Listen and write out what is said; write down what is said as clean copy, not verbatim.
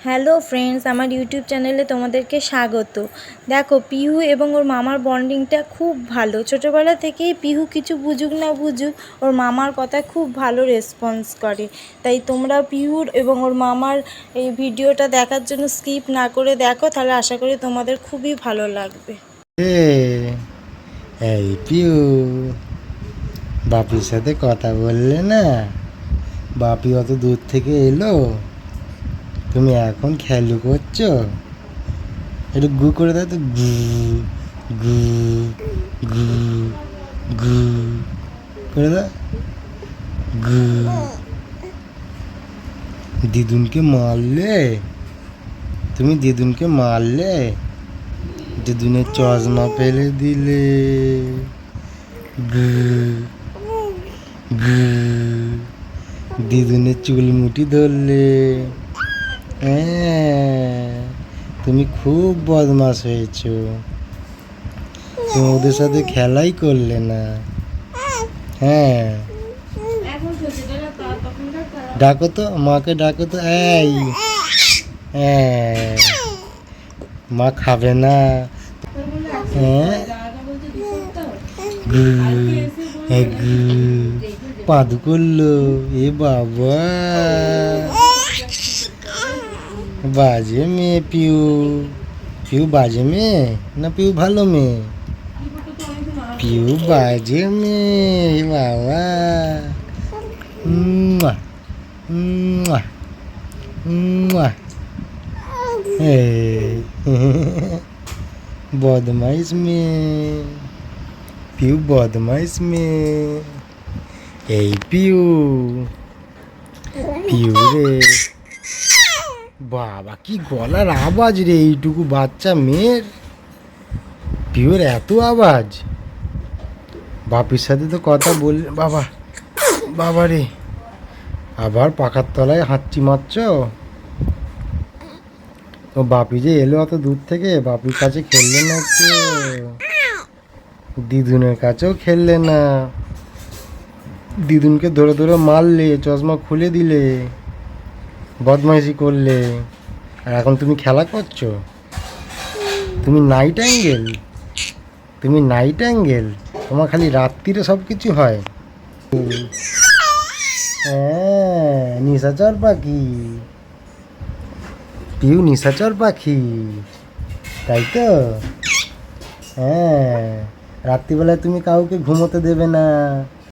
Hello friends, আমার YouTube চ্যানেলে তোমাদেরকে স্বাগত। দেখো, পিহু এবং ওর মামার বন্ডিংটা খুব ভালো। ছোটোবেলা থেকেই পিহু কিছু বুঝুক না বুঝুক, ওর মামার কথা খুব ভালো রেসপন্স করে। তাই তোমরা পিহুর এবং ওর মামার এই ভিডিওটা দেখার জন্য স্কিপ না করে দেখো, তাহলে আশা করি তোমাদের খুবই ভালো লাগবে। এই পিউ, বাপির সাথে কথা বললে না? বাপি অত দূর থেকে এলো, তুমি এখন খেলু করছো? একটু গু করে দাও তো, গু গু গু গু করে দাও, গু। দিদুনকে মারলে? তুমি দিদুনকে মারলে? দিদুনের চশমা ফেলে দিলে। গু গু। দিদুনের চুল মুঠি ধরলে। হ্যাঁ, তুমি খুব বদমাশ হয়েছো। তুমি ওদের সাথে খেলাই করলে না। হ্যাঁ, ডাকো তো মাকে, ডাকো তো। এই হ্যাঁ, মা খাবে না। হ্যাঁ, গু গু পাদু করলো। এ বাবা, বাজে মেয়ে পিউ। পিউ বাজে মেয়ে না পিউ ভালো মেয়ে? পিউ বাজে মেয়ে বাবা। মুয়া, মুয়া, মুয়া। বদমাইশ মেয়ে পিউ, বদমাইশ মেয়ে। এই পিউ, পিউ রে বাবা, কি গলার আওয়াজ রে এইটুকু বাচ্চা মেয়ের। পিউর এত আওয়াজ! বাপির সাথে তো কথা বললে। বাবা, বাবা রে, আবার পাখার তলায় হাঁচি মারছ? ও বাপি যে এলো অত দূর থেকে, বাপির কাছে খেললে না একটু? দিদুনের কাছেও খেললে না? দিদুনকে ধরে ধরে মারলে, চশমা খুলে দিলে, বদমাইশি করলে, আর এখন তুমি খেলা করছো? তুমি নাইট অ্যাঙ্গেল, তুমি নাইট অ্যাঙ্গেল, তোমার খালি রাত্রিরে সব কিছু হয়। হ্যাঁ, নিশাচর পাখি পিউ, নিশাচর পাখি, তাই তো? হ্যাঁ, রাত্রিবেলায় তুমি কাউকে ঘুমোতে দেবে না।